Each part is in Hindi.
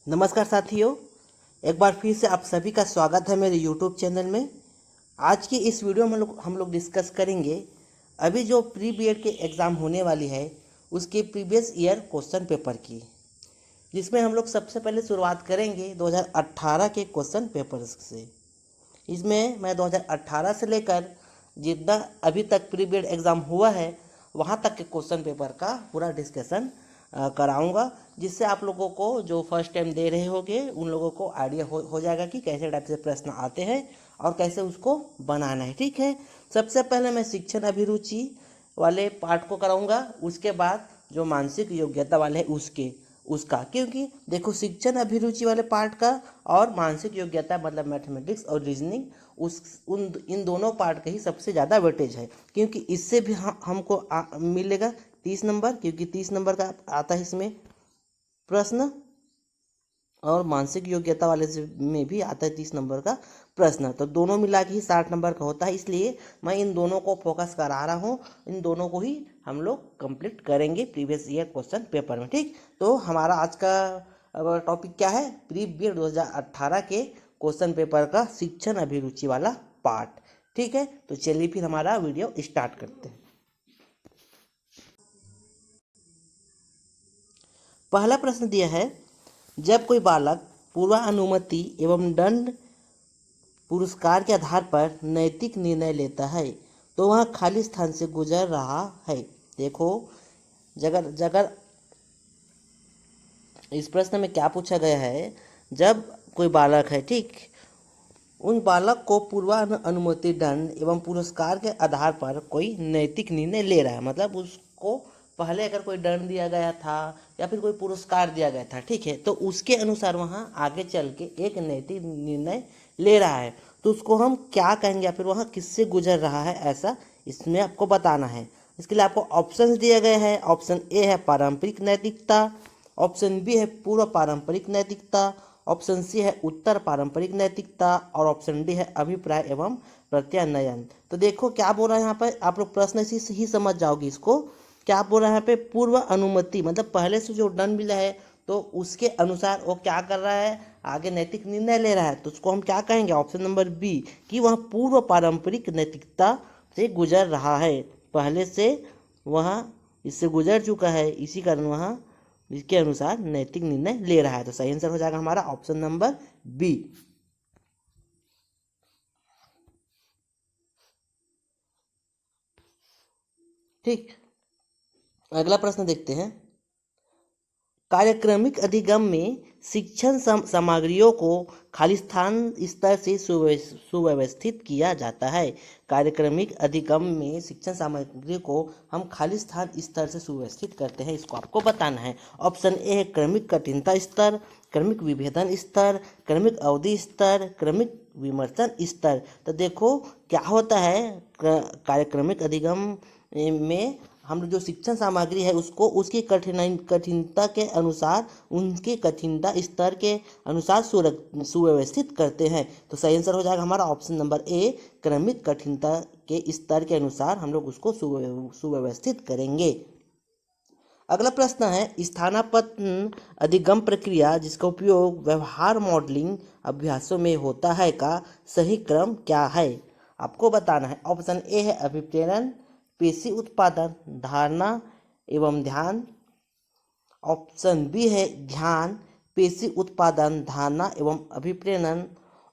नमस्कार साथियों, एक बार फिर से आप सभी का स्वागत है मेरे यूट्यूब चैनल में। आज की इस वीडियो में हम लोग डिस्कस करेंगे अभी जो प्री बीएड के एग्ज़ाम होने वाली है उसके प्रीवियस ईयर क्वेश्चन पेपर की, जिसमें हम लोग सबसे पहले शुरुआत करेंगे 2018 के क्वेश्चन पेपर से। इसमें मैं 2018 से लेकर जितना अभी तक प्री बीएड एग्ज़ाम हुआ है वहाँ तक के क्वेश्चन पेपर का पूरा डिस्कशन कराऊंगा, जिससे आप लोगों को जो फर्स्ट टाइम दे रहे होंगे उन लोगों को आइडिया हो जाएगा कि कैसे टाइप से प्रश्न आते हैं और कैसे उसको बनाना है। ठीक है, सबसे पहले मैं शिक्षण अभिरुचि वाले पार्ट को कराऊंगा, उसके बाद जो मानसिक योग्यता वाले है उसका, क्योंकि देखो शिक्षण अभिरुचि वाले पार्ट का और मानसिक योग्यता मतलब मैथमेटिक्स और रीजनिंग इन दोनों पार्ट का ही सबसे ज़्यादा वेटेज है, क्योंकि इससे भी हमको मिलेगा 30 नंबर, क्योंकि 30 नंबर का आता है इसमें प्रश्न, और मानसिक योग्यता वाले से में भी आता है 30 नंबर का प्रश्न। तो दोनों मिला के ही 60 नंबर का होता है, इसलिए मैं इन दोनों को फोकस करा रहा हूँ। इन दोनों को ही हम लोग कंप्लीट करेंगे प्रीवियस ईयर क्वेश्चन पेपर में। ठीक, तो हमारा आज का टॉपिक क्या है? प्री बीएड 2018 के क्वेश्चन पेपर का शिक्षण अभिरुचि वाला पार्ट। ठीक है, तो चलिए फिर हमारा वीडियो स्टार्ट करते हैं। पहला प्रश्न दिया है, जब कोई बालक पूर्वानुमति एवं दंड पुरस्कार के आधार पर नैतिक निर्णय लेता है तो वह खाली स्थान से गुजर रहा है। देखो, जगह जगह इस प्रश्न में क्या पूछा गया है, जब कोई बालक है, ठीक, उन बालक को पूर्वानुमति दंड एवं पुरस्कार के आधार पर कोई नैतिक निर्णय ले रहा है, मतलब उसको पहले अगर कोई दंड दिया गया था या फिर कोई पुरस्कार दिया गया था, ठीक है, तो उसके अनुसार वहाँ आगे चल के एक नैतिक निर्णय ले रहा है, तो उसको हम क्या कहेंगे या फिर वहाँ किससे गुजर रहा है, ऐसा इसमें आपको बताना है। इसके लिए आपको ऑप्शन दिए गए हैं। ऑप्शन ए है पारंपरिक नैतिकता, ऑप्शन बी है पूर्व पारंपरिक नैतिकता, ऑप्शन सी है उत्तर पारंपरिक नैतिकता, और ऑप्शन डी है अभिप्राय एवं प्रत्यानयन। तो देखो क्या बोल रहा है यहाँ पर, आप लोग प्रश्न इसी से ही समझ जाओगे इसको। क्या बोल रहा है यहाँ पे? पूर्व अनुमति, मतलब पहले से जो दंड मिला है तो उसके अनुसार वो क्या कर रहा है, आगे नैतिक निर्णय ले रहा है, तो उसको हम क्या कहेंगे? ऑप्शन नंबर बी, कि वह पूर्व पारंपरिक नैतिकता से गुजर रहा है, पहले से वह इससे गुजर चुका है, इसी कारण वह इसके अनुसार नैतिक निर्णय ले रहा है। तो सही आंसर हो जाएगा हमारा ऑप्शन नंबर बी। ठीक, अगला प्रश्न देखते हैं। कार्यक्रमिक अधिगम में शिक्षण सामग्रियों को खालिस्तान स्तर से सुव्यवस्थित किया जाता है। कार्यक्रमिक अधिगम में शिक्षण सामग्री को हम खालिस्तान स्तर से सुव्यवस्थित करते हैं, इसको आपको बताना है। ऑप्शन ए है क्रमिक कठिनता स्तर, क्रमिक विभेदन स्तर, क्रमिक अवधि स्तर, क्रमिक विमर्शन स्तर। तो देखो क्या होता है, कार्यक्रमिक अधिगम में हम जो शिक्षण सामग्री है उसको उसकी कठिनता के अनुसार, उनके कठिनता स्तर के अनुसार सुव्यवस्थित करते हैं। तो सही आंसर हो जाएगा हमारा ऑप्शन नंबर ए, क्रमिक कठिनता के स्तर के अनुसार हम लोग उसको सुव्यवस्थित करेंगे। अगला प्रश्न है, स्थानापन्न अधिगम प्रक्रिया जिसका उपयोग व्यवहार मॉडलिंग अभ्यासों में होता है का सही क्रम क्या है? आपको बताना है। ऑप्शन ए है अभिप्रेरण, पेशी उत्पादन, धारणा एवं ध्यान। ऑप्शन बी है ध्यान, पेशी उत्पादन, धारणा एवं अभिप्रेरण।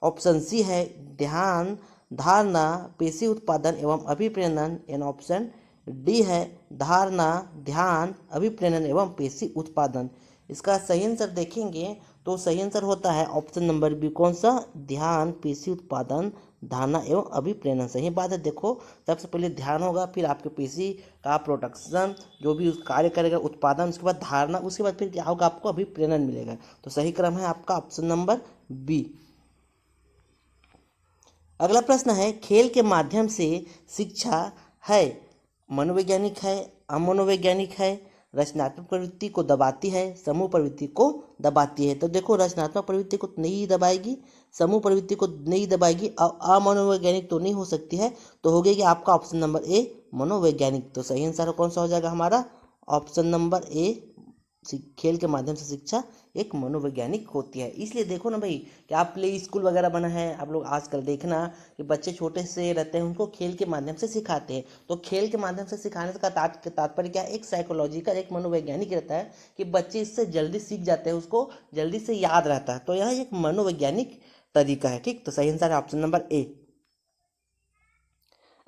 ऑप्शन सी है ध्यान, धारणा, पेशी उत्पादन एवं अभिप्रेरण। एंड ऑप्शन डी है धारणा, ध्यान, अभिप्रेरण एवं पेशी उत्पादन। इसका सही आंसर देखेंगे तो सही आंसर होता है ऑप्शन नंबर बी। कौन सा? ध्यान, पेशी उत्पादन, धारणा एवं अभिप्रेरण। सही बात है। देखो, सबसे पहले ध्यान होगा, फिर आपके पेशी का प्रोडक्शन जो भी उस कार्य करेगा, उत्पादन, उसके बाद धारणा, उसके बाद फिर क्या होगा, आपको अभिप्रेरण मिलेगा। तो सही क्रम है आपका ऑप्शन नंबर बी। अगला प्रश्न है, खेल के माध्यम से शिक्षा है मनोवैज्ञानिक है, अमनोवैज्ञानिक है, रचनात्मक प्रवृत्ति को दबाती है, समूह प्रवृत्ति को दबाती है? तो देखो, रचनात्मक प्रवृत्ति को नहीं दबाएगी, समूह प्रवृत्ति को नहीं दबाएगी, और अमनोवैज्ञानिक तो नहीं हो सकती है, तो हो गया आपका ऑप्शन नंबर ए, मनोवैज्ञानिक। तो सही आंसर कौन सा हो जाएगा हमारा? ऑप्शन नंबर ए, खेल के माध्यम से शिक्षा एक मनोवैज्ञानिक होती है। इसलिए देखो ना भाई कि आप प्ले स्कूल वगैरह बना है, आप लोग आजकल देखना कि बच्चे छोटे से रहते हैं, उनको खेल के माध्यम से सिखाते हैं। तो खेल के माध्यम से सिखाने का तात्पर्य क्या है, एक साइकोलॉजिकल एक मनोवैज्ञानिक रहता है कि बच्चे इससे जल्दी सीख जाते हैं, उसको जल्दी से याद रहता है। तो यह एक मनोवैज्ञानिक तरीका है। ठीक, तो सही आंसर है ऑप्शन नंबर ए।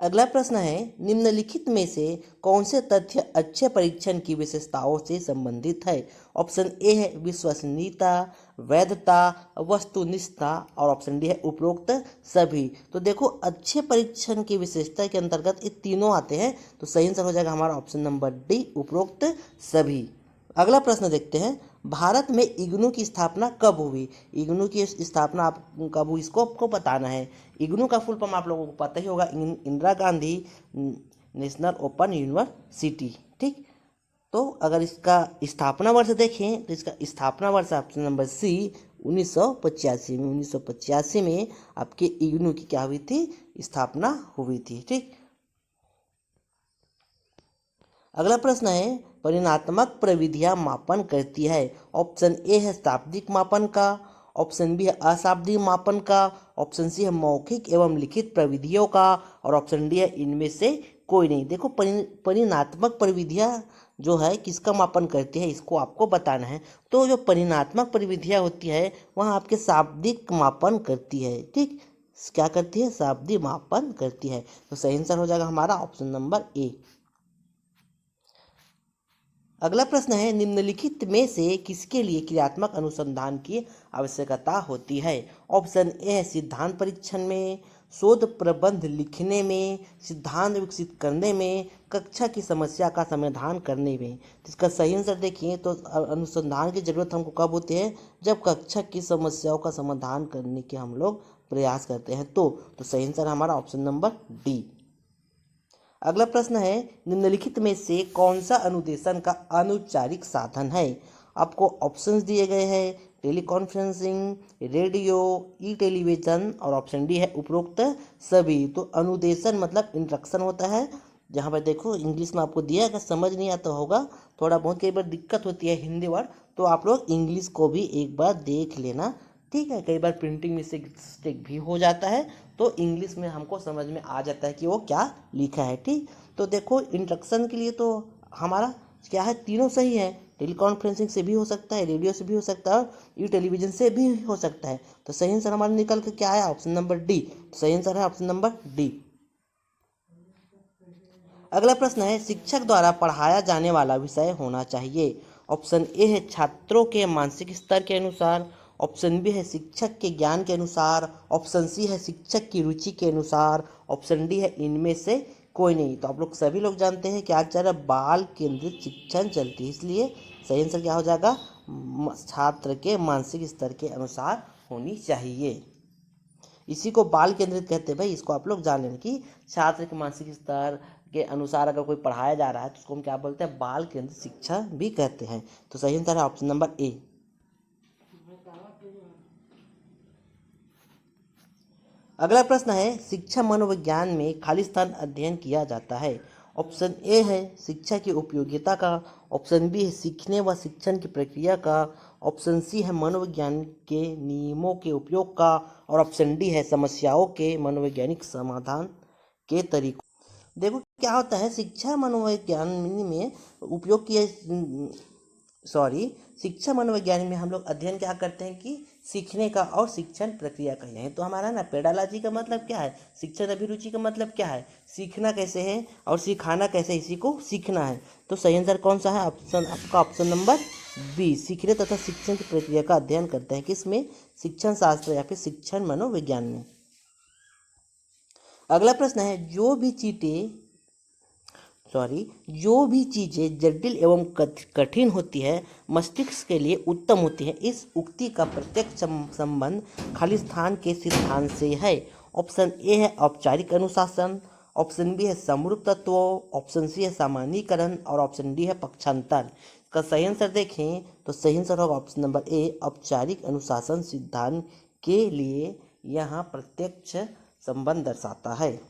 अगला प्रश्न है, निम्नलिखित में से कौन से तथ्य अच्छे परीक्षण की विशेषताओं से संबंधित है। ऑप्शन ए है विश्वसनीयता, वैधता, वस्तुनिष्ठता और ऑप्शन डी है उपरोक्त सभी। तो देखो अच्छे परीक्षण की विशेषता के अंतर्गत ये तीनों आते हैं, तो सही आंसर हो जाएगा हमारा ऑप्शन नंबर डी उपरोक्त सभी। अगला प्रश्न देखते हैं, भारत में इग्नू की स्थापना कब हुई। इग्नू की स्थापना आप कब हुई इसको आपको बताना है। इग्नू का फुल फॉर्म आप लोगों को पता ही होगा, Indira Gandhi national open university. ठीक, तो अगर इसका स्थापना वर्ष देखें तो इसका स्थापना वर्ष ऑप्शन नंबर सी 1985 में 1985 में आपके इग्नू की क्या हुई थी, स्थापना हुई थी। ठीक, अगला प्रश्न है, परिणात्मक प्रविधियां मापन करती है। ऑप्शन ए है शाब्दिक मापन का, ऑप्शन बी है अशाब्दिक मापन का, ऑप्शन सी है मौखिक एवं लिखित प्रविधियों का और ऑप्शन डी है इनमें से कोई नहीं। देखो परिणात्मक प्रविधियां जो है किसका मापन करती है इसको आपको बताना है। तो जो परिणात्मक प्रविधियां होती है वह आपके शाब्दिक मापन करती है। ठीक, क्या करती है, शाब्दिक मापन करती है। तो सही आंसर हो जाएगा हमारा ऑप्शन नंबर ए। अगला प्रश्न है, निम्नलिखित में से किसके लिए क्रियात्मक अनुसंधान की आवश्यकता होती है। ऑप्शन ए है सिद्धांत परीक्षण में, शोध प्रबंध लिखने में, सिद्धांत विकसित करने में, कक्षा की समस्या का समाधान करने में। तो इसका सही आंसर देखिए तो अनुसंधान की जरूरत हमको कब होती है, जब कक्षा की समस्याओं का समाधान करने के हम लोग प्रयास करते हैं। तो सही आंसर हमारा ऑप्शन नंबर डी। अगला प्रश्न है, निम्नलिखित में से कौन सा अनुदेशन का अनौपचारिक साधन है। आपको ऑप्शंस दिए गए हैं, टेलीकॉन्फ्रेंसिंग, रेडियो, ई टेलीविजन और ऑप्शन डी है उपरोक्त सभी। तो अनुदेशन मतलब इंस्ट्रक्शन होता है। जहाँ पर देखो इंग्लिश में आपको दिया, अगर समझ नहीं आता होगा, थोड़ा बहुत कई बार दिक्कत होती है हिंदी वर्ड, तो आप लोग इंग्लिश को भी एक बार देख लेना। ठीक है, कई बार प्रिंटिंग मिस्टेक भी हो जाता है, तो इंग्लिश में हमको समझ में आ जाता है कि वो क्या लिखा है। ठीक, तो देखो इंस्ट्रक्शन के लिए तो हमारा क्या है, तीनों सही है। टेलीकॉन्फ्रेंसिंग से भी हो सकता है, रेडियो से भी हो सकता है और ई टेलीविजन से भी हो सकता है। तो सही आंसर हमारा निकल के क्या है, ऑप्शन नंबर डी। सही आंसर है ऑप्शन नंबर डी। अगला प्रश्न है, शिक्षक द्वारा पढ़ाया जाने वाला विषय होना चाहिए। ऑप्शन ए है छात्रों के मानसिक स्तर के अनुसार, ऑप्शन बी है शिक्षक के ज्ञान के अनुसार, ऑप्शन सी है शिक्षक की रुचि के अनुसार, ऑप्शन डी है इनमें से कोई नहीं। तो आप लोग सभी लोग जानते हैं कि आज चल रहा बाल केंद्रित शिक्षण चलती है, इसलिए सही आंसर क्या हो जाएगा, छात्र के मानसिक स्तर के अनुसार होनी चाहिए। इसी को बाल केंद्रित कहते हैं भाई, इसको आप लोग जान लें कि छात्र के मानसिक स्तर के अनुसार अगर कोई पढ़ाया जा रहा है तो उसको हम क्या बोलते हैं, बाल केंद्रित शिक्षा भी कहते हैं। तो सही आंसर है ऑप्शन नंबर ए। अगला प्रश्न है, शिक्षा मनोविज्ञान में खालिस्तान अध्ययन किया जाता है। ऑप्शन ए है शिक्षा की उपयोगिता का, ऑप्शन बी है सीखने व शिक्षण की प्रक्रिया का, ऑप्शन सी है मनोविज्ञान के नियमों के उपयोग का और ऑप्शन डी है समस्याओं के मनोवैज्ञानिक समाधान के तरीकों। देखो क्या होता है, शिक्षा मनोविज्ञान में उपयोग किया शिक्षा मनोविज्ञान में हम लोग अध्ययन क्या करते हैं कि सीखने का और शिक्षण प्रक्रिया का। यही तो हमारा ना पेडालॉजी का मतलब क्या है, शिक्षण अभिरुचि का मतलब क्या है, सीखना कैसे है और सिखाना कैसे, इसी को सीखना है। तो सही आंसर कौन सा है, ऑप्शन आपका ऑप्शन नंबर बी, सीखने तथा शिक्षण की प्रक्रिया का अध्ययन करते हैं। किसमें, शिक्षण शास्त्र या फिर शिक्षण मनोविज्ञान में। अगला प्रश्न है, जो भी चीज़ें जटिल एवं कठिन होती है मस्तिष्क के लिए उत्तम होती है, इस उक्ति का प्रत्यक्ष संबंध खालिस्तान के सिद्धांत से है। ऑप्शन ए है औपचारिक अनुशासन, ऑप्शन बी है समरूप तत्वों, ऑप्शन सी है सामान्यीकरण और ऑप्शन डी है पक्षांतर। का सही आंसर देखें तो सही आंसर होगा ऑप्शन नंबर ए, औपचारिक अनुशासन सिद्धांत के लिए यहाँ प्रत्यक्ष संबंध दर्शाता है।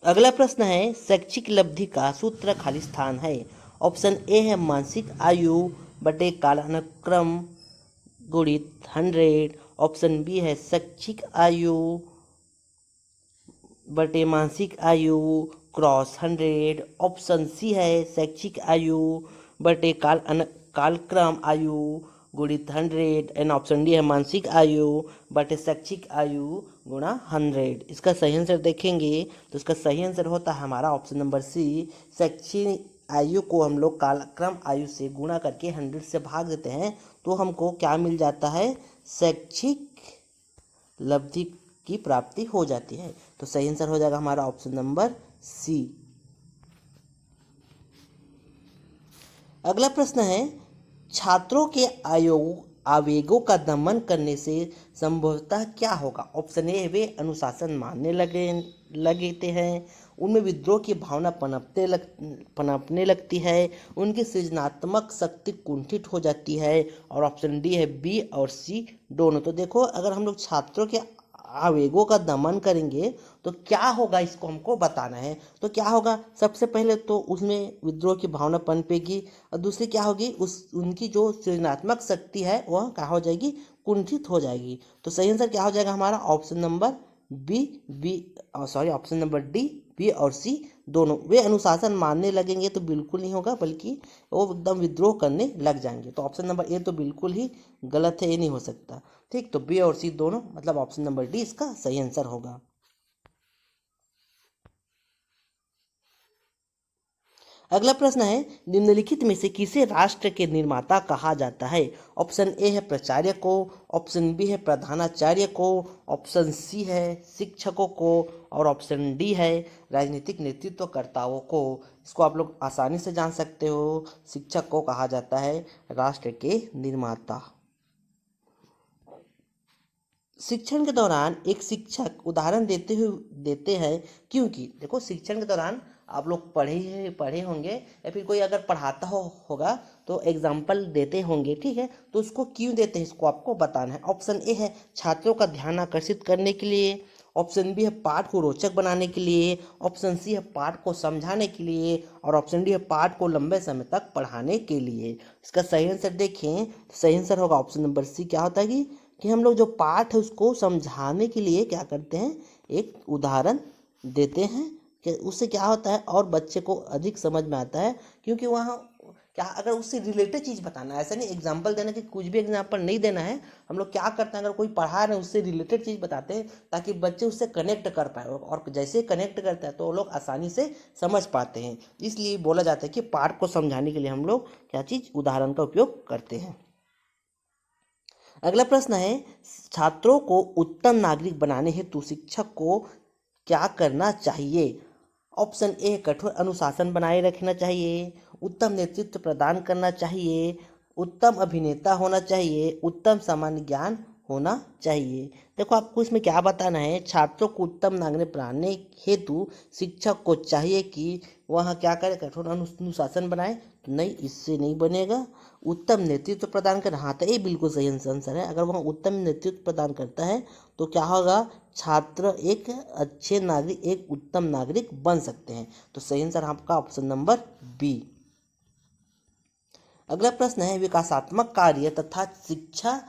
अगला प्रश्न है, शैक्षिक लब्धि का सूत्र खालिस्तान है। ऑप्शन ए है मानसिक आयु बटे कालानुक्रम गुणित 100। ऑप्शन बी है शैक्षिक आयु बटे मानसिक आयु क्रॉस 100। ऑप्शन सी है शैक्षिक आयु बटे कालक्रम आयु गुणित 100। एंड ऑप्शन डी है मानसिक आयु बटे शैक्षिक आयु गुणा 100। इसका सही आंसर देखेंगे तो इसका सही आंसर होता है हमारा ऑप्शन नंबर सी। शैक्षिक आयु को हम लोग कालक्रम आयु से गुणा करके 100 से भाग देते हैं तो हमको क्या मिल जाता है, शैक्षिक लब्धि की प्राप्ति हो जाती है। तो सही आंसर हो जाएगा हमारा ऑप्शन नंबर सी। अगला प्रश्न है छात्रों के आवेगों का दमन करने से संभवतः क्या होगा। ऑप्शन ए वे अनुशासन मानने लगते हैं, उनमें विद्रोह की भावना पनपने लगती है, उनकी सृजनात्मक शक्ति कुंठित हो जाती है, और ऑप्शन डी है बी और सी दोनों। तो देखो अगर हम लोग छात्रों के आवेगों का दमन करेंगे तो क्या होगा इसको हमको बताना है। तो क्या होगा, सबसे पहले तो उसमें विद्रोह की भावना पनपेगी और दूसरी क्या होगी, उनकी जो सृजनात्मक शक्ति है वह क्या हो जाएगी, कुंठित हो जाएगी। तो सही आंसर क्या हो जाएगा हमारा option number option number D, B और सी दोनों। वे अनुशासन मानने लगेंगे तो बिल्कुल नहीं होगा, बल्कि वो एकदम विद्रोह करने लग जाएंगे। तो ऑप्शन नंबर ए तो बिल्कुल ही गलत है, ये नहीं हो सकता। ठीक, तो बी और सी दोनों, मतलब ऑप्शन नंबर डी इसका सही आंसर होगा। अगला प्रश्न है निम्नलिखित में से किसे राष्ट्र के निर्माता कहा जाता है। ऑप्शन ए है प्राचार्य को, ऑप्शन बी है प्रधानाचार्य को, ऑप्शन सी है शिक्षकों को, और ऑप्शन डी है राजनीतिक नेतृत्वकर्ताओं को। इसको आप लोग आसानी से जान सकते हो, शिक्षक को कहा जाता है राष्ट्र के निर्माता। शिक्षण के दौरान एक शिक्षक उदाहरण देते हैं क्योंकि देखो शिक्षण के दौरान आप लोग पढ़े होंगे या फिर कोई अगर पढ़ाता होगा तो एग्जाम्पल देते होंगे, ठीक है। तो उसको क्यों देते हैं इसको आपको बताना है। ऑप्शन ए है छात्रों का ध्यान आकर्षित करने के लिए, ऑप्शन बी है पाठ को रोचक बनाने के लिए, ऑप्शन सी है पाठ को समझाने के लिए, और ऑप्शन डी है पाठ को लंबे समय तक पढ़ाने के लिए। इसका सही आंसर देखें तो सही आंसर होगा ऑप्शन नंबर सी। क्या होता है कि हम लोग जो पाठ है उसको समझाने के लिए क्या करते हैं, एक उदाहरण देते हैं कि उससे क्या होता है और बच्चे को अधिक समझ में आता है, क्योंकि वहाँ क्या अगर उससे रिलेटेड चीज़ बताना है, ऐसा नहीं एग्जाम्पल देना कि कुछ भी एग्जाम्पल नहीं देना है। हम लोग क्या करते हैं, अगर कोई पढ़ा रहे हैं उससे रिलेटेड चीज़ बताते हैं ताकि बच्चे उससे कनेक्ट कर पाए, और जैसे कनेक्ट करते हैं तो वो लोग आसानी से समझ पाते हैं। इसलिए बोला जाता है कि पाठ को समझाने के लिए हम लोग क्या चीज़, उदाहरण का उपयोग करते हैं। अगला प्रश्न है छात्रों को उत्तम नागरिक बनाने हेतु शिक्षक को क्या करना चाहिए। ऑप्शन ए कठोर अनुशासन बनाए रखना चाहिए, उत्तम नेतृत्व प्रदान करना चाहिए, उत्तम अभिनेता होना चाहिए, उत्तम सामान्य ज्ञान होना चाहिए। देखो आपको इसमें क्या बताना है, छात्रों को उत्तम नागरिक बनाने हेतु शिक्षक को चाहिए कि वह क्या करे, कठोर अनुशासन बनाए। तो नहीं, इससे नहीं बनेगा। उत्तम नेतृत्व प्रदान कर, हाँ तो ये बिल्कुल सही आंसर है। अगर वह उत्तम नेतृत्व प्रदान करता है तो क्या होगा, छात्र एक अच्छे नागरिक, एक उत्तम नागरिक बन सकते हैं। तो सही आंसर आपका ऑप्शन नंबर बी। अगला प्रश्न है विकासात्मक कार्य तथा शिक्षा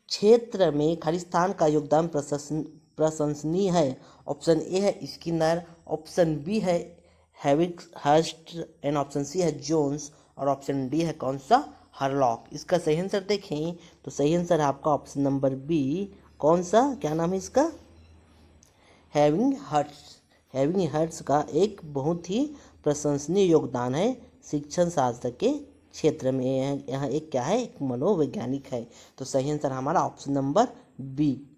क्षेत्र में खालिस्तान का योगदान प्रशंसनीय है। ऑप्शन ए है स्किनर, ऑप्शन बी है हेविंगहर्स्ट, एंड ऑप्शन सी है जोन्स, और ऑप्शन डी है कौन सा, हरलॉक। इसका सही आंसर देखें तो सही आंसर है आपका ऑप्शन नंबर बी। कौन सा, क्या नाम है इसका, हेविंगहर्स्ट का एक बहुत ही प्रशंसनीय योगदान है शिक्षण शास्त्र के क्षेत्र में। यहाँ एक क्या है, एक मनोवैज्ञानिक है। तो सही आंसर हमारा ऑप्शन नंबर बी।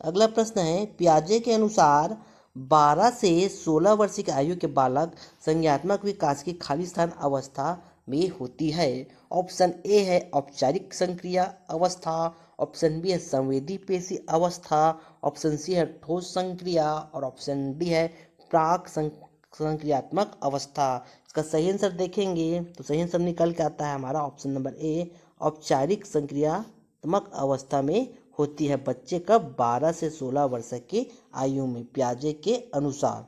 अगला प्रश्न है पियाजे के अनुसार 12 से 16 वर्ष की आयु के बालक संज्ञानात्मक विकास की खालिस्तान अवस्था में होती है। ऑप्शन ए है औपचारिक संक्रिया अवस्था, ऑप्शन बी है संवेदी पेशी अवस्था, ऑप्शन सी है ठोस संक्रिया, और ऑप्शन डी है प्राक संक्रियात्मक अवस्था। इसका सही आंसर देखेंगे तो सही आंसर निकल के आता है हमारा ऑप्शन नंबर ए, औपचारिक संक्रियात्मक अवस्था में होती है बच्चे कब, 12 से 16 वर्ष की आयु में, पियाजे के अनुसार।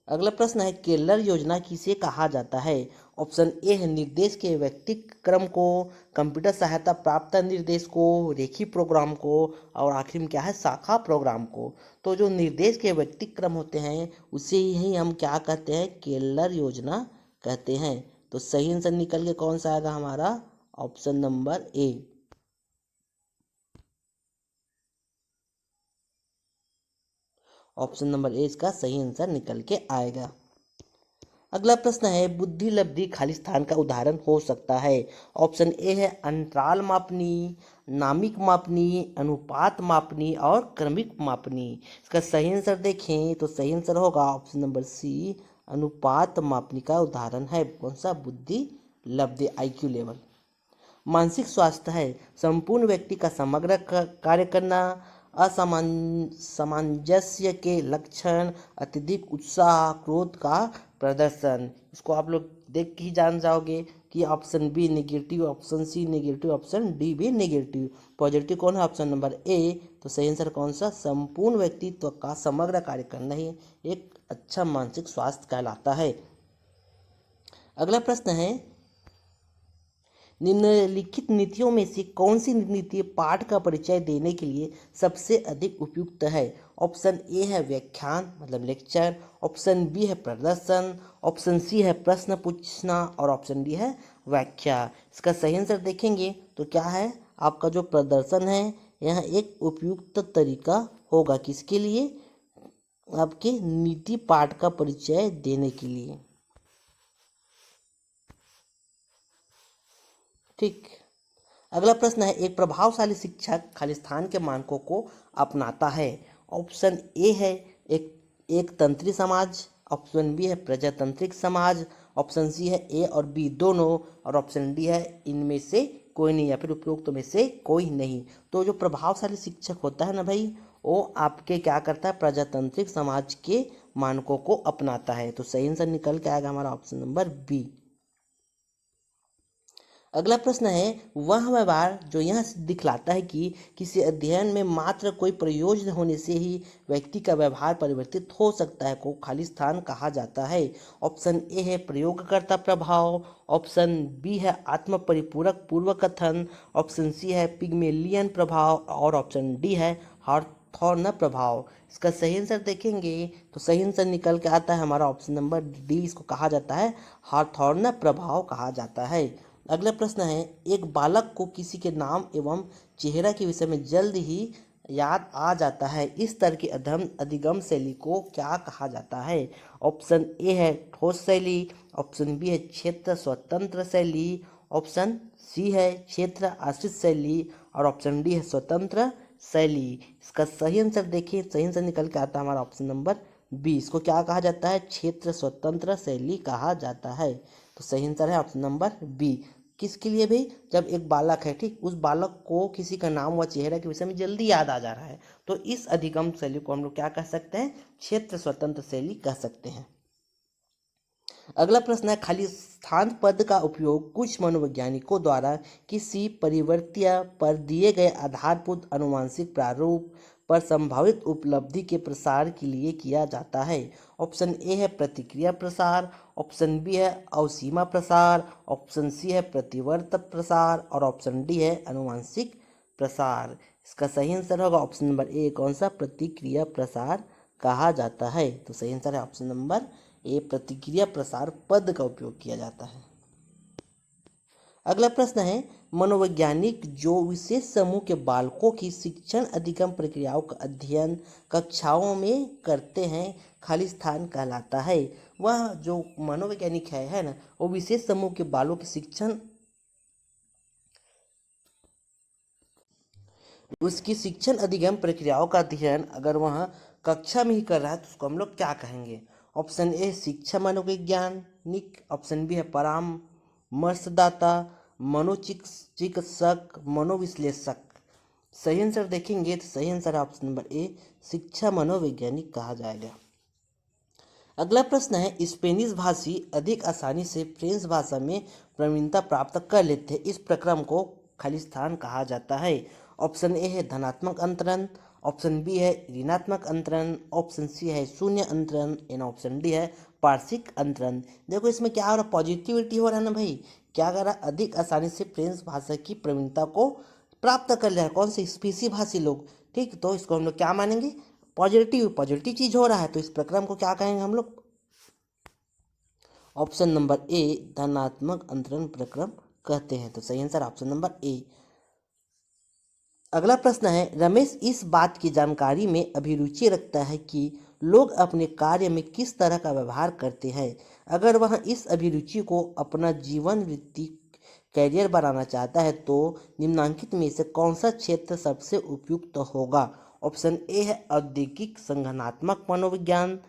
अगला प्रश्न है केलर योजना किसे कहा जाता है। ऑप्शन ए है निर्देश के व्यक्तिक क्रम को, कंप्यूटर सहायता प्राप्त निर्देश को, रेखी प्रोग्राम को, और आखिर में क्या है शाखा प्रोग्राम को। तो जो निर्देश के व्यक्तिक क्रम होते हैं उसे ही हम क्या कहते हैं, केलर योजना कहते हैं। तो सही आंसर निकल के कौन सा आएगा हमारा, option number A. Option number A इसका सही आंसर निकल के आएगा। अगला प्रश्न है बुद्धि लब्धि खाली स्थान का उदाहरण हो सकता है। ऑप्शन ए है अंतराल मापनी, नामिक मापनी, अनुपात मापनी और क्रमिक मापनी। इसका सही आंसर देखें तो सही आंसर होगा ऑप्शन नंबर सी, अनुपात मापनी का उदाहरण है कौन सा, बुद्धि लब्धि आईक्यू लेवल। मानसिक स्वास्थ्य है संपूर्ण व्यक्ति का समग्र कार्य करना, सामंजस्य के लक्षण, अत्यधिक उत्साह, क्रोध का प्रदर्शन। इसको आप लोग देख के ही जान जाओगे कि option B negative, option C negative, option D भी नेगेटिव। पॉजिटिव कौन है, ऑप्शन नंबर ए। तो सही आंसर कौन सा, संपूर्ण व्यक्तित्व का समग्र कार्य करना ही एक अच्छा मानसिक स्वास्थ्य कहलाता है। अगला प्रश्न है निम्नलिखित नीतियों में से कौन सी नीति पाठ का परिचय देने के लिए सबसे अधिक उपयुक्त है। ऑप्शन ए है व्याख्यान मतलब लेक्चर, ऑप्शन बी है प्रदर्शन, ऑप्शन सी है प्रश्न पूछना और ऑप्शन डी है व्याख्या। इसका सही आंसर देखेंगे तो क्या है, आपका जो प्रदर्शन है यह एक उपयुक्त तरीका होगा किसके लिए, आपके नीति पाठ का परिचय देने के लिए। ठीक। अगला प्रश्न है एक प्रभावशाली शिक्षक खालिस्तान के मानकों को अपनाता है। ऑप्शन ए है एक तंत्री समाज, ऑप्शन बी है प्रजातांत्रिक समाज, ऑप्शन सी है ए और बी दोनों, और ऑप्शन डी है इनमें से कोई नहीं या फिर उपरोक्त में से कोई नहीं। तो जो प्रभावशाली शिक्षक होता है ना भाई, वो आपके क्या करता है, प्रजातांत्रिक समाज के मानकों को अपनाता है। तो सही आंसर निकल के आएगा हमारा ऑप्शन नंबर बी। अगला प्रश्न है वह व्यवहार जो यह दिखलाता है कि किसी अध्ययन में मात्र कोई प्रयोजन होने से ही व्यक्ति का व्यवहार परिवर्तित हो सकता है को खालिस्तान कहा जाता है। ऑप्शन ए है प्रयोगकर्ता प्रभाव, ऑप्शन बी है आत्म परिपूरक पूर्व कथन, ऑप्शन सी है पिग्मेलियन प्रभाव और ऑप्शन डी है हार्थोर्न प्रभाव। इसका सही आंसर देखेंगे तो सही आंसर निकल के आता है हमारा ऑप्शन नंबर डी, इसको कहा जाता है हार्थोर्न प्रभाव कहा जाता है। अगला प्रश्न है एक बालक को किसी के नाम एवं चेहरा के विषय में जल्द ही याद आ जाता है, इस तरह की अधिगम शैली को क्या कहा जाता है। ऑप्शन ए है ठोस शैली, ऑप्शन बी है क्षेत्र स्वतंत्र शैली, ऑप्शन सी है क्षेत्र आश्रित शैली और ऑप्शन डी है स्वतंत्र शैली। इसका सही आंसर देखिए, सही आंसर निकल के आता है हमारा ऑप्शन नंबर बी, इसको क्या कहा जाता है, क्षेत्र स्वतंत्र शैली कहा जाता है। तो सही आंसर है ऑप्शन नंबर बी। किसके लिए भाई, जब एक बालक है ठीक, उस बालक को किसी का नाम व चेहरा के विषय में जल्दी याद आ जा रहा है, तो इस अधिगम शैली को हम लोग क्या कह सकते हैं, क्षेत्र स्वतंत्र शैली कह सकते हैं। अगला प्रश्न है खाली स्थान पद का उपयोग कुछ मनोवैज्ञानिकों द्वारा किसी परिवर्त्य पर दिए गए आधारभूत अनुवांशिक प्रारूप पर संभावित उपलब्धि के प्रसार के लिए किया जाता है। ऑप्शन ए है प्रतिक्रिया प्रसार, ऑप्शन बी है अवसीमा प्रसार, ऑप्शन सी है प्रतिवर्त प्रसार और ऑप्शन डी है अनुवांशिक प्रसार। इसका सही आंसर होगा ऑप्शन नंबर ए, कौन सा, प्रतिक्रिया प्रसार कहा जाता है। तो सही आंसर है ऑप्शन नंबर ए, प्रतिक्रिया प्रसार पद का उपयोग किया जाता है। अगला प्रश्न है मनोवैज्ञानिक जो विशेष समूह के बालकों की शिक्षण अधिगम प्रक्रियाओं का अध्ययन कक्षाओं में करते हैं खाली स्थान कहलाता है। वह जो मनोवैज्ञानिक है ना, वो विशेष समूह के बालों की शिक्षण उसकी शिक्षण अधिगम प्रक्रियाओं का अध्ययन अगर वह कक्षा में ही कर रहा है तो उसको हम लोग क्या कहेंगे। ऑप्शन ए शिक्षा मनोवैज्ञानिक, ऑप्शन बी है परामर्शदाता, मनोचिकित्सक, मनोविश्लेषक। सही आंसर देखेंगे तो सही आंसर है ऑप्शन नंबर ए, शिक्षा मनोवैज्ञानिक कहा जाएगा। अगला प्रश्न है स्पेनिश भाषी अधिक आसानी से फ्रेंच भाषा में प्रवीणता प्राप्त कर लेते हैं, इस प्रक्रम को खालिस्तान कहा जाता है। ऑप्शन ए है धनात्मक अंतरण, ऑप्शन बी है ऋणात्मक अंतरण, ऑप्शन सी है शून्य अंतरण एंड ऑप्शन डी है पार्श्विक अंतरण। देखो इसमें क्या हो रहा है, पॉजिटिविटी हो रहा है ना भाई, क्या कर रहा है, अधिक आसानी से फ्रेंच भाषा की प्रवीणता को प्राप्त कर लिया है कौन से स्पीसी भाषी लोग। ठीक, तो इसको हम लोग क्या मानेंगे, पॉजिटिव पॉजिटिव चीज हो रहा है, तो इस प्रक्रम को क्या कहेंगे हम लोग, ऑप्शन नंबर ए धनात्मक अंतरण प्रक्रम कहते हैं। तो सही आंसर ऑप्शन नंबर ए। अगला प्रश्न है, रमेश इस बात की जानकारी में अभिरुचि रखता है कि लोग अपने कार्य में किस तरह का व्यवहार करते हैं। अगर वह इस अभिरुचि को अपना जीवन वृत्ति कैरियर बनाना चाहता है तो निम्नलिखित में से कौन सा क्षेत्र सबसे उपयुक्त होगा। ऑप्शन ए है औद्योगिक संगठनात्मक मनोविज्ञान,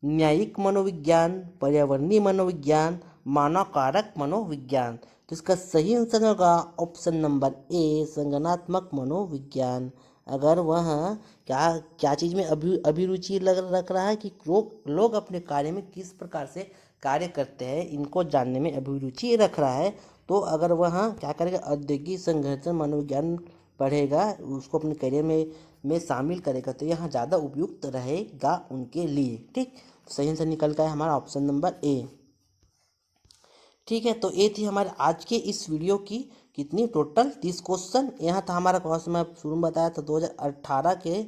न्यायिक मनोविज्ञान, पर्यावरणीय मनोविज्ञान, मानव कारक मनोविज्ञान। तो इसका सही आंसर होगा ऑप्शन नंबर ए संगठनात्मक मनोविज्ञान। अगर वह क्या क्या चीज़ में अभिरुचि रख रहा है कि लोग अपने कार्य में किस प्रकार से कार्य करते हैं, इनको जानने में अभिरुचि रख रहा है, तो अगर वह क्या करेगा, औद्योगिक संगठन मनोविज्ञान पढ़ेगा, उसको अपने करियर में शामिल करेगा, तो यहाँ ज़्यादा उपयुक्त रहेगा उनके लिए। ठीक, सही आंसर निकल का है हमारा ऑप्शन नंबर ए। ठीक है, तो ये थी हमारे आज के इस वीडियो की कितनी टोटल 30 क्वेश्चन। यहाँ था हमारा क्वेश्चन, मैं शुरू में बताया था 2018 के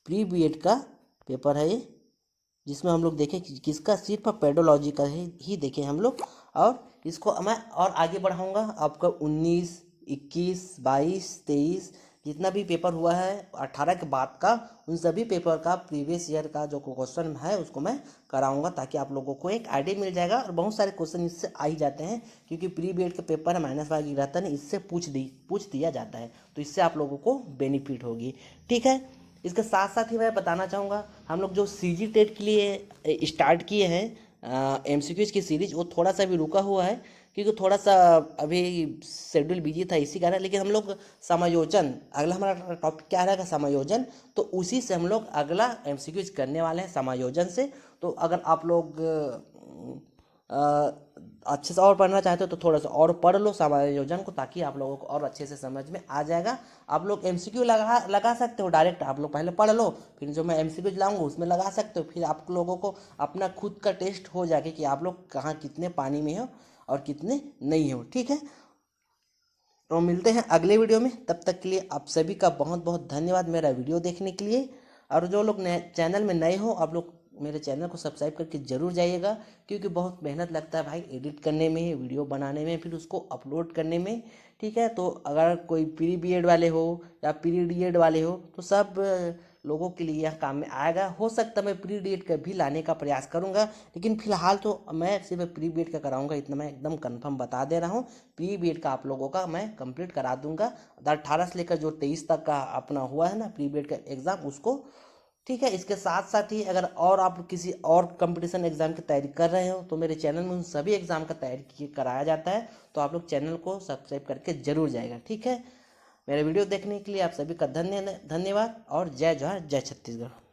प्री बीएड का पेपर है ये, जिसमें हम लोग देखें कि किसका सिर्फ पेडोलॉजी का ही देखें हम लोग। और इसको मैं और आगे बढ़ाऊंगा, आपका 19, 21, 22, 23 जितना भी पेपर हुआ है 18 के बाद का, उन सभी पेपर का प्रीवियस ईयर का जो क्वेश्चन है उसको मैं कराऊंगा, ताकि आप लोगों को एक आइडिया मिल जाएगा। और बहुत सारे क्वेश्चन इससे आ ही जाते हैं, क्योंकि प्री बीएड का पेपर है -5 रहता है, इससे पूछ दिया जाता है, तो इससे आप लोगों को बेनिफिट होगी। ठीक है, इसके साथ साथ ही मैं बताना चाहूँगा, हम लोग जो सीजी टेट के लिए स्टार्ट किए हैं एमसीक्यूज की सीरीज, वो थोड़ा सा भी रुका हुआ है, क्योंकि थोड़ा सा अभी शेड्यूल बिजी था इसी कारण। लेकिन हम लोग समायोजन, अगला हमारा टॉपिक क्या रहेगा, समायोजन, तो उसी से हम लोग अगला एमसीक्यूज करने वाले हैं समायोजन से। तो अगर आप लोग अच्छे से और पढ़ना चाहते हो तो थोड़ा सा और पढ़ लो समायोजन को, ताकि आप लोगों को और अच्छे से समझ में आ जाएगा। आप लोग एमसीक्यू लगा सकते हो डायरेक्ट, आप लोग पहले पढ़ लो, फिर जो मैं एमसीक्यू लाऊंगा उसमें लगा सकते हो, फिर आप लोगों को अपना खुद का टेस्ट हो जाएगा कि आप लोग कहाँ कितने पानी में हो और कितने नहीं हो। ठीक है, तो मिलते हैं अगले वीडियो में, तब तक के लिए आप सभी का बहुत बहुत धन्यवाद मेरा वीडियो देखने के लिए। और जो लोग चैनल में नए हो, आप लोग मेरे चैनल को सब्सक्राइब करके ज़रूर जाइएगा, क्योंकि बहुत मेहनत लगता है भाई एडिट करने में, वीडियो बनाने में, फिर उसको अपलोड करने में। ठीक है, तो अगर कोई प्री बीएड वाले हो या प्री डीएड वाले हो, तो सब लोगों के लिए यह काम में आएगा। हो सकता है मैं प्री डीएड का भी लाने का प्रयास करूंगा, लेकिन फिलहाल तो मैं सिर्फ प्री बीएड का कराऊंगा, इतना मैं एकदम कंफर्म बता दे रहा हूँ। प्री बीएड का आप लोगों का मैं कंप्लीट करा दूंगा, 18 से लेकर जो 23 तक का अपना हुआ है ना प्री बीएड का एग्ज़ाम, उसको। ठीक है, इसके साथ साथ ही अगर और आप किसी और कंपटीशन एग्जाम की तैयारी कर रहे हो, तो मेरे चैनल में उन सभी एग्जाम का तैयारी कराया जाता है, तो आप लोग चैनल को सब्सक्राइब करके जरूर जाएगा। ठीक है, मेरे वीडियो देखने के लिए आप सभी का धन्यवाद और जय जवाहर जय छत्तीसगढ़।